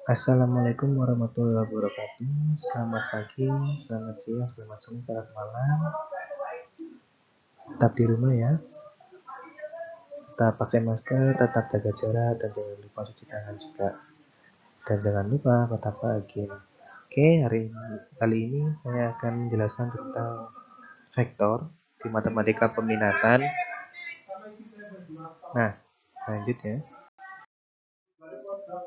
Assalamualaikum warahmatullahi wabarakatuh. Selamat pagi, selamat siang, selamat sore, selamat malam. Tetap di rumah ya. Tetap pakai masker, tetap jaga jarak, dan jangan lupa cuci tangan juga. Dan jangan lupa tetap bahagia. Oke, kali ini saya akan menjelaskan tentang vektor di matematika peminatan. Nah, lanjut ya.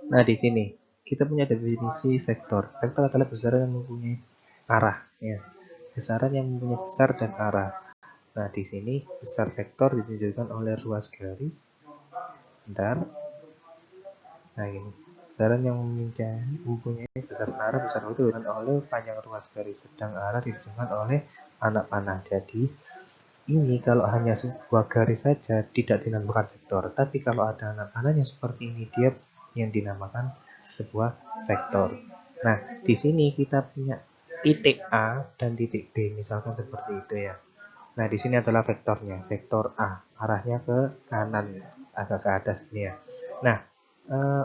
Nah, di sini kita punya definisi vektor. Vektor adalah besaran yang mempunyai arah, ya. Besaran yang mempunyai besar dan arah. Nah, di sini besar vektor ditunjukkan oleh ruas garis. Bentar. Nah, ini. Besaran yang mempunyai besar dan arah besar itu ditunjukkan oleh panjang ruas garis, sedang arah ditunjukkan oleh anak panah. Jadi, ini kalau hanya sebuah garis saja tidak dinamakan vektor, tapi kalau ada anak panahnya seperti ini dia yang dinamakan sebuah vektor. Nah, di sini kita punya titik A dan titik B, misalkan seperti itu ya. Nah, di sini adalah vektornya, vektor A, arahnya ke kanan, agak ke atas ini ya. Nah,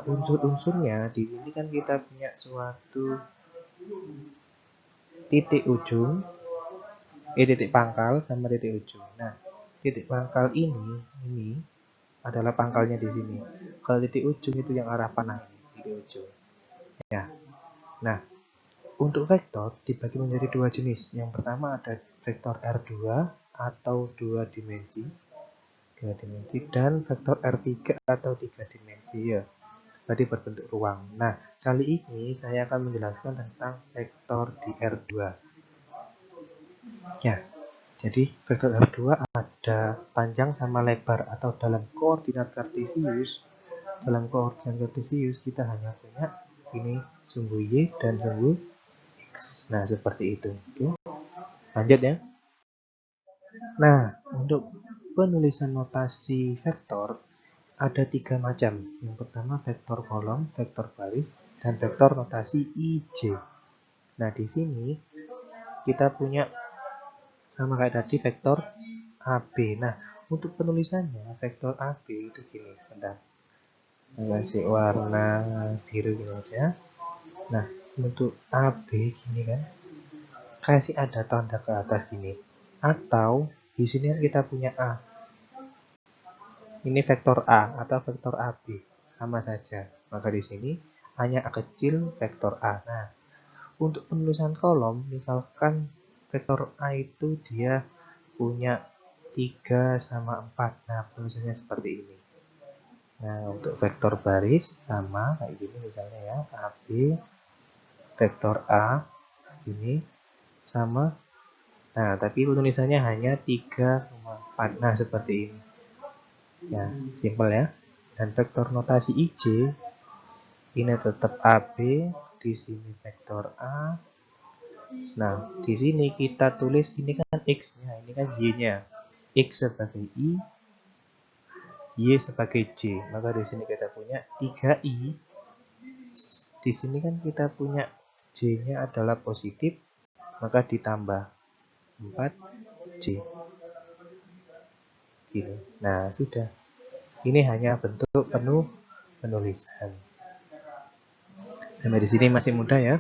unsur-unsurnya di sini kan kita punya suatu titik ujung, titik pangkal sama titik ujung. Nah, titik pangkal ini adalah pangkalnya di sini. Kalau titik ujung itu yang arah panah ini, titik ujung. Ya. Nah, untuk vektor dibagi menjadi dua jenis. Yang pertama ada vektor R2 atau dua dimensi, dan vektor R3 atau tiga dimensi ya. Berarti berbentuk ruang. Nah, kali ini saya akan menjelaskan tentang vektor di R2. Ya, jadi vektor R2 ada panjang sama lebar atau dalam koordinat kartesius. Dalam koordinat kartesius kita hanya punya ini sumbu Y dan sumbu X. Nah, seperti itu. Oke. Lanjut ya. Nah, untuk penulisan notasi vektor ada tiga macam. Yang pertama vektor kolom, vektor baris, dan vektor notasi IJ. Nah, di sini kita punya sama kayak tadi vektor AB. Nah, untuk penulisannya vektor AB itu gini. Bentar. Saya kasih warna biru gini aja. Nah, untuk AB gini kan. Kasih ada tanda ke atas gini. Atau di sini kan kita punya A. Ini vektor A atau vektor AB. Sama saja. Maka di sini hanya A kecil vektor A. Nah, untuk penulisan kolom, misalkan vektor A itu dia punya 3 sama 4. Nah, penulisannya seperti ini. Nah, untuk vektor baris sama kayak gini misalnya ya, AB vektor A ini sama. Nah, tapi penulisannya hanya 3,4. Nah, seperti ini. Ya, simpel ya. Dan vektor notasi IJ ini tetap AB, di sini vektor A. Nah, di sini kita tulis ini kan X-nya, ini kan Y-nya. X sebagai I, Y sebagai J. Maka di sini kita punya 3I. Di sini kan kita punya J-nya adalah positif, maka ditambah 4J. Gini. Nah, sudah. Ini hanya bentuk penuh penulisan. Sampai di sini masih mudah ya.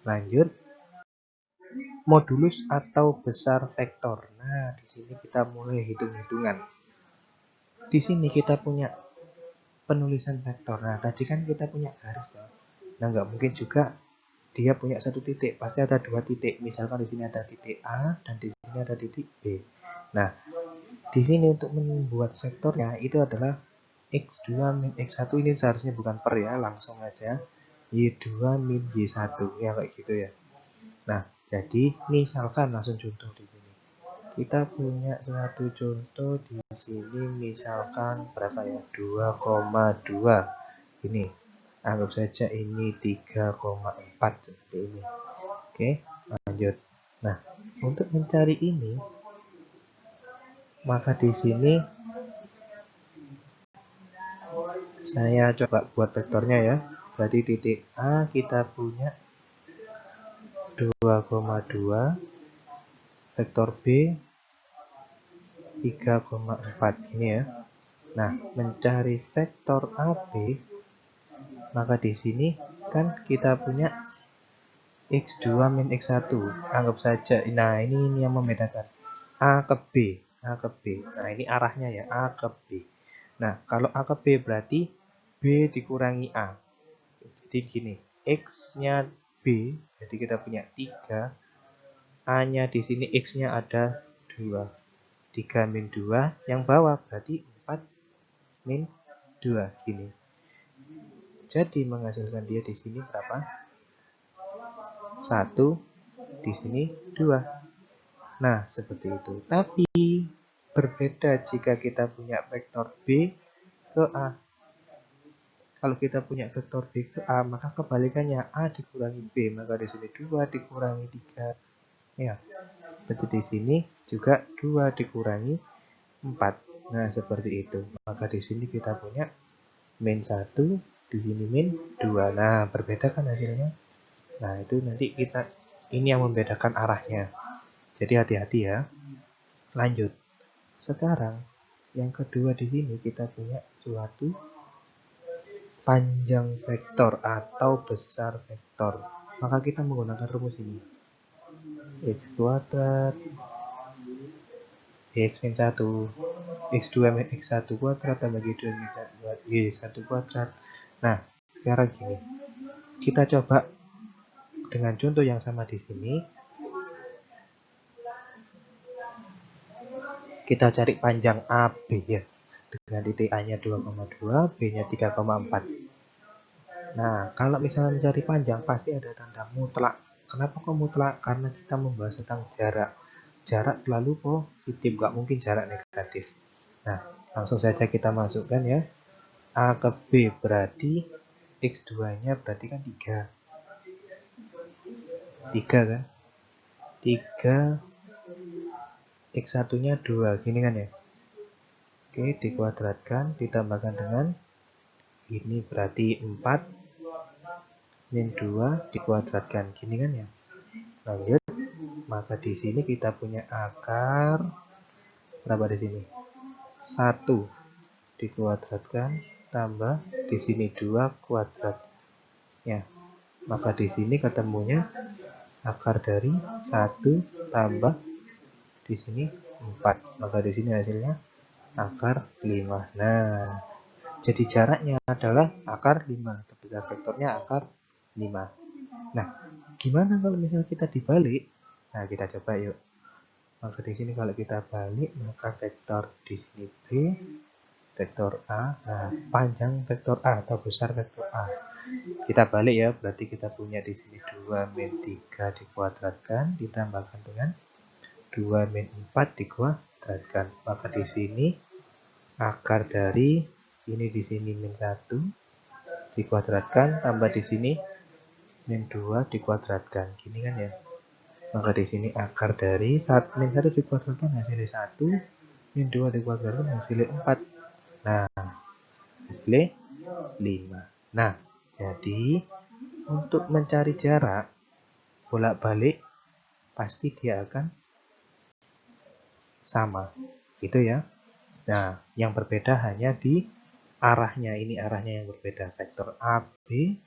Lanjut. Modulus atau besar vektor. Nah, di sini kita mulai hitung-hitungan. Di sini kita punya penulisan vektor. Nah, tadi kan kita punya garis ya. Nah, nggak mungkin juga dia punya satu titik. Pasti ada dua titik. Misalkan di sini ada titik A dan di sini ada titik B. Nah, di sini untuk membuat vektornya itu adalah X2 min X1. Ini seharusnya bukan per ya, langsung aja. Y2 min Y1. Ya, kayak gitu ya. Nah, jadi misalkan langsung contoh di sini. Kita punya suatu contoh di sini misalkan berapa ya? 2,2. Ini anggap saja ini 3,4 seperti ini. Oke, lanjut. Nah, untuk mencari ini maka di sini saya coba buat vektornya ya. Berarti titik A kita punya 2,2, vektor B 3,4 ini ya. Nah, mencari vektor AB maka di sini kan kita punya X2 min X1. Anggap saja, nah ini yang membedakan A ke B. A ke B. Nah ini arahnya ya, A ke B. Nah kalau A ke B berarti B dikurangi A. Jadi gini, X-nya B, jadi kita punya 3. A-nya di sini X-nya ada 2. 3 min 2, yang bawah berarti 4 min 2. Gini. Jadi menghasilkan dia di sini berapa? 1, di sini 2. Nah, seperti itu. Tapi berbeda jika kita punya vektor B ke A. Kalau kita punya vektor B ke A, maka kebalikannya A dikurangi B, maka di sini 2 dikurangi 3. Ya. Berarti di sini juga 2 dikurangi 4. Nah, seperti itu. Maka di sini kita punya min 1, di sini min 2. Nah, berbeda kan hasilnya? Nah, itu nanti ini yang membedakan arahnya. Jadi hati-hati ya. Lanjut. Sekarang yang kedua di sini kita punya suatu panjang vektor atau besar vektor. Maka kita menggunakan rumus ini. X kuadrat X min 1 X2 min X1 kuadrat tambah Y2 min Y1 kuadrat. Nah, sekarang gini. Kita coba dengan contoh yang sama di sini. Kita cari panjang AB ya. Dengan titik A-nya 2,2, B-nya 3,4. Nah, kalau misalnya mencari panjang pasti ada tanda mutlak. Kenapa kok mutlak? Karena kita membahas tentang jarak. Jarak selalu positif, nggak mungkin jarak negatif. Nah, langsung saja kita masukkan ya. A ke B berarti X2-nya berarti kan 3. 3 kan? 3, X1-nya 2, gini kan ya? Oke, dikuadratkan, ditambahkan dengan ini berarti 4 min 2 dikuadratkan, gini kan ya? Lanjut, maka di sini kita punya akar berapa di sini? 1 dikuadratkan tambah di sini 2 kuadrat. Ya. Maka di sini ketemunya akar dari 1 tambah di sini 4. Maka di sini hasilnya akar 5. Nah, jadi jaraknya adalah akar 5. Terbesar vektornya akar 5. Nah, gimana kalau misalnya kita dibalik? Nah, kita coba yuk. Maka di sini kalau kita balik, maka vektor di sini B, vektor A. Nah, panjang vektor A atau besar vektor A. Kita balik ya, berarti kita punya di sini 2 min 3 dikuadratkan, ditambahkan dengan 2 min 4 dikuadratkan. Maka di sini akar dari ini di sini min 1 dikuadratkan, tambah di sini min 2 dikuadratkan. Gini kan ya. Maka di sini akar dari min 1 dikuadratkan hasilnya 1, min 2 dikuadratkan hasilnya 4. Nah, hasilnya 5. Nah, jadi untuk mencari jarak bolak-balik pasti dia akan sama. Gitu ya. Nah, yang berbeda hanya di arahnya. Ini arahnya yang berbeda. Vektor A, B,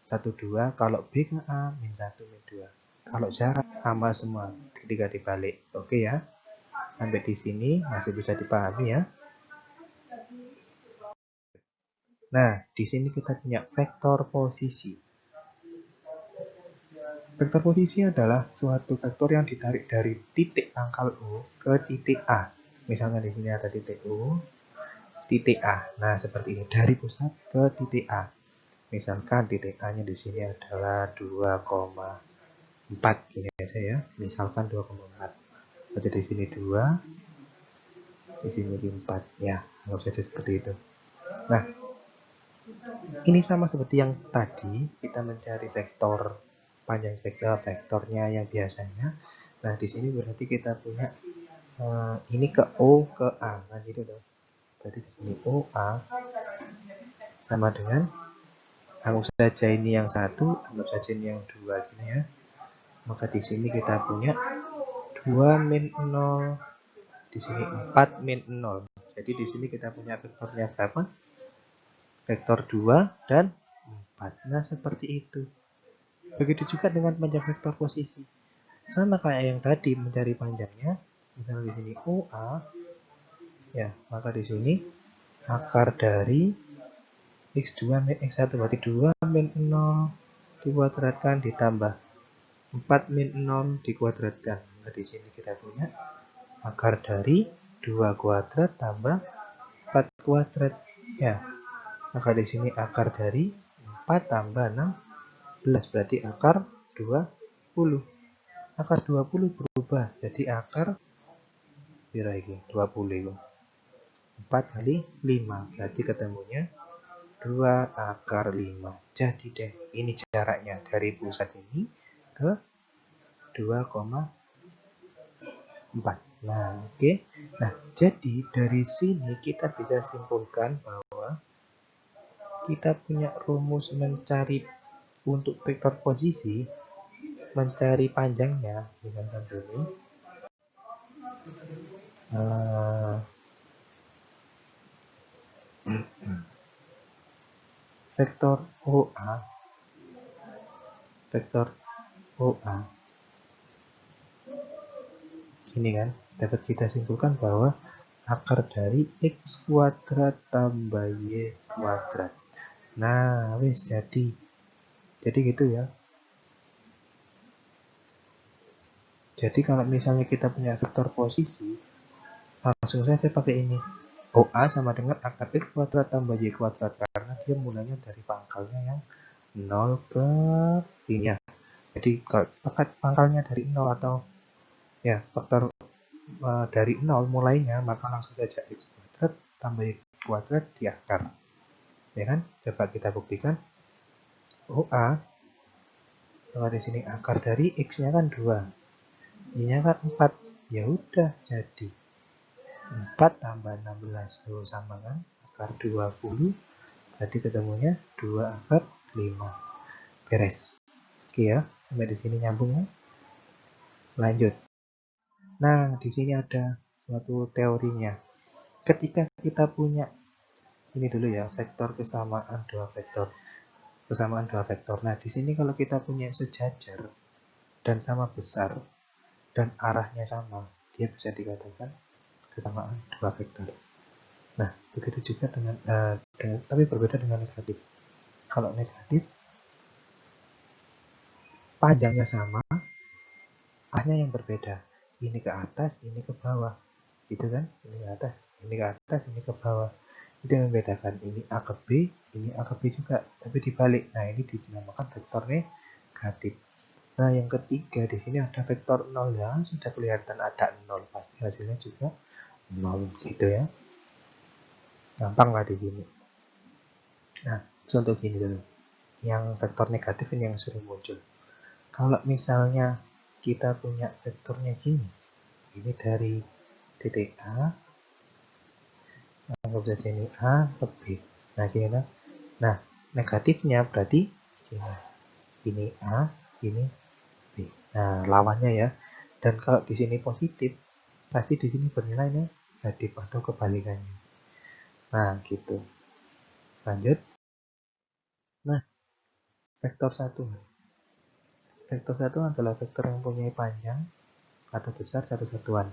1, 2. Kalau B ke A, min 1, min 2. Kalau jarak sama semua ketika dibalik. Oke ya. Sampai di sini masih bisa dipahami ya. Nah, di sini kita punya vektor posisi. Vektor posisi adalah suatu vektor yang ditarik dari titik pangkal O ke titik A. Misalnya di sini ada titik O, titik A. Nah, seperti ini dari pusat ke titik A. Misalkan titik A-nya di sini adalah 2,4 gini aja ya. Misalkan 2,4. Berarti di sini 2, di sini 4 ya. Anggap saja seperti itu. Nah, ini sama seperti yang tadi kita mencari vektor panjang vektornya yang biasanya. Nah, di sini berarti kita punya ini ke O ke A, nah gitu dong. Berarti di sini OA sama dengan, anggap saja ini yang 1, anggap saja ini yang 2 gini ya. Maka di sini kita punya 2 min 0, di sini 4 min 0. Jadi di sini kita punya vektornya berapa? Vektor 2 dan 4. Nah, seperti itu. Begitu juga dengan panjang vektor posisi. Sama kayak yang tadi mencari panjangnya. Misalnya di sini OA, ya, maka di sini akar dari X2 min X1 berarti 2 min 0 dikuadratkan ditambah 4 min 0 dikuadratkan. Nah, di sini kita punya akar dari 2 kuadrat tambah 4 kuadrat. Ya, maka di sini akar dari 4 tambah 16 berarti akar 20. Akar 20 berubah jadi akar berapa ini? 20. 4 kali 5 berarti ketemunya 2 akar 5. Jadi deh, ini jaraknya dari pusat ini ke 2,4. Nah, oke. Nah, jadi dari sini kita bisa simpulkan bahwa kita punya rumus mencari untuk vektor posisi, mencari panjangnya, misalkan ini, vektor OA, vektor OA, ini kan dapat kita simpulkan bahwa akar dari X kuadrat tambah Y kuadrat. Nah, wis jadi gitu ya. Jadi kalau misalnya kita punya vektor posisi, langsung saja pakai ini. OA sama dengan akar X kuadrat tambah Y kuadrat, karena dia mulanya dari pangkalnya yang 0 ke ini ya. Jadi kalau pangkalnya dari 0 atau ya faktor dari 0 mulainya, maka langsung saja X kuadrat tambah Y kuadrat di akar. Ya kan? Coba kita buktikan. OA, kalau di sini akar dari X-nya kan 2, Y-nya kan 4. Ya udah, jadi 4 tambah 16 sama kan akar 20, berarti ketemunya 2 akar 5. Beres. Oke ya, sampai di sini nyambung ya. Lanjut. Nah, di sini ada suatu teorinya. Ketika kita punya ini dulu ya, vektor kesamaan dua vektor. Kesamaan dua vektor. Nah, di sini kalau kita punya sejajar dan sama besar dan arahnya sama, dia bisa dikatakan kesamaan dua vektor. Nah, begitu juga dengan tapi berbeda dengan negatif. Kalau negatif, panjangnya sama, arahnya yang berbeda. Ini ke atas, ini ke bawah. Gitu kan? Ini ke atas, ini ke atas, ini ke bawah. Itu yang membedakan. Ini A ke B, ini A ke B juga. Tapi dibalik. Nah, ini dinamakan vektor negatif. Nah, yang ketiga, di sini ada vektor 0 ya. Sudah kelihatan ada 0. Pasti hasilnya juga 0. Gitu ya. Gampang lah di sini. Nah, contoh gini dulu. Yang vektor negatif ini yang sering muncul. Kalau misalnya kita punya vektornya gini, ini dari titik A, anggap saja ini A ke B. Nah, gimana? Nah, negatifnya berarti gini. Ini A, ini B. Nah, lawannya ya. Dan kalau di sini positif, pasti di sini bernilai negatif atau kebalikannya. Nah, gitu. Lanjut. Nah, vektor 1. Vektor 1 adalah vektor yang mempunyai panjang atau besar satu satuan.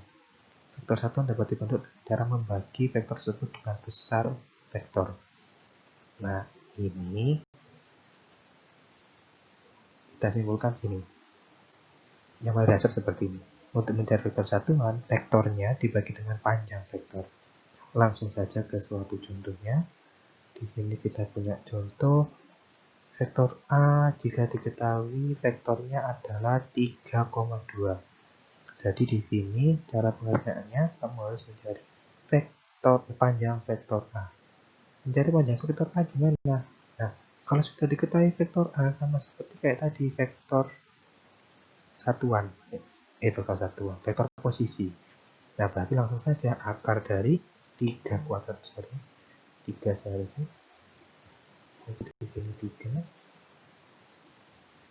Vektor 1 dapat dibentuk cara membagi vektor tersebut dengan besar vektor. Nah, ini kita simpulkan gini. Yang pada dasar seperti ini. Untuk mencari vektor satuan, vektornya dibagi dengan panjang vektor. Langsung saja ke suatu contohnya. Di sini kita punya contoh vektor A jika diketahui vektornya adalah 3,2. Jadi di sini cara pengerjaannya kamu harus mencari vektor panjang vektor A. Mencari panjang vektor A gimana? Nah, kalau sudah diketahui vektor A sama seperti kayak tadi vektor satuan, vektor satuan, vektor posisi. Nah, berarti langsung saja akar dari 3 kuadrat, sorry, 3 seharusnya. Jadi di sini 3,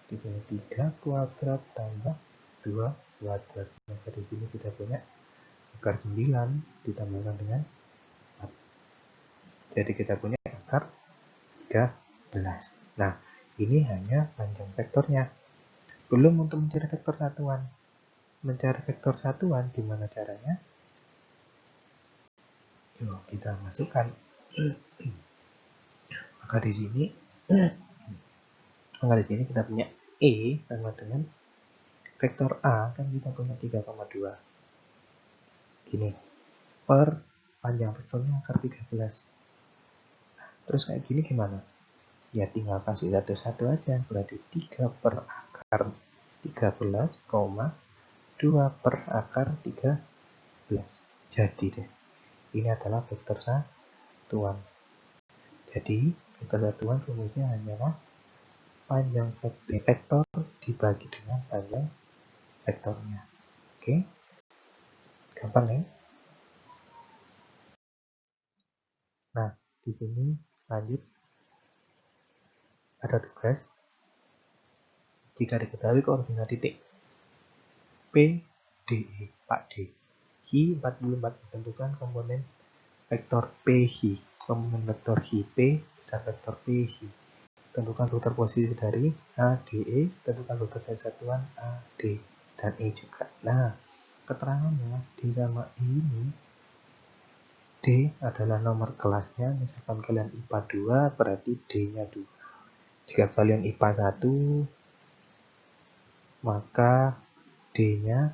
di sini 3 kuadrat tambah 2 kuadrat. Maka di sini kita punya akar 9 ditambahkan dengan 4. Jadi kita punya akar 13. Nah, ini hanya panjang vektornya. Belum untuk mencari vektor satuan. Mencari vektor satuan gimana caranya? Yuk, kita masukkan. Maka di sini kita punya E sama dengan vektor A, kan kita punya 3,2. Gini, per panjang vektornya akar 13. Terus kayak gini gimana? Ya tinggal kasih satu-satu aja, berarti 3 per akar 13, 2 per akar 13. Jadi deh, ini adalah vektor satuan. Jadi, vektor satuan rumusnya hanyalah panjang vektor dibagi dengan panjang vektornya. Oke? Gampang ya? Nah, di sini lanjut ada tugas. Jika diketahui koordinat titik P, D, E, Pak D, Q 44, tentukan komponen vektor PI, komponen vektor P besar vektor PI. Tentukan rute posisi dari A, D, E, tentukan rute dari satuan A, D, dan E juga. Nah, keterangannya D sama E ini, D adalah nomor kelasnya, misalkan kalian IPA 2, berarti D-nya 2. Jika kalian IPA 1, maka D-nya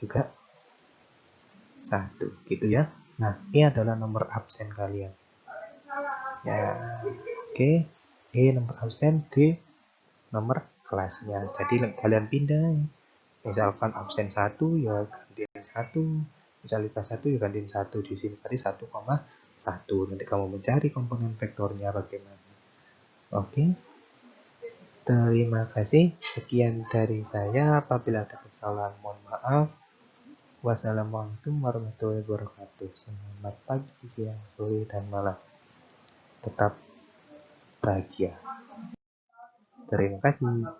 juga 1, gitu ya. Nah, ini adalah nomor absen kalian. Ya, oke. E nomor absen, D nomor kelasnya. Jadi kalian pindah. Misalkan absen 1 ya gantiin 1. Misal IPA 1 ya gantiin 1. Di sini tadi 1,1. Nanti kamu mencari komponen vektornya bagaimana. Oke. Terima kasih. Sekian dari saya. Apabila ada kesalahan mohon maaf. Wassalamualaikum warahmatullahi wabarakatuh. Selamat pagi, siang, sore, dan malam. Tetap bahagia. Terima kasih.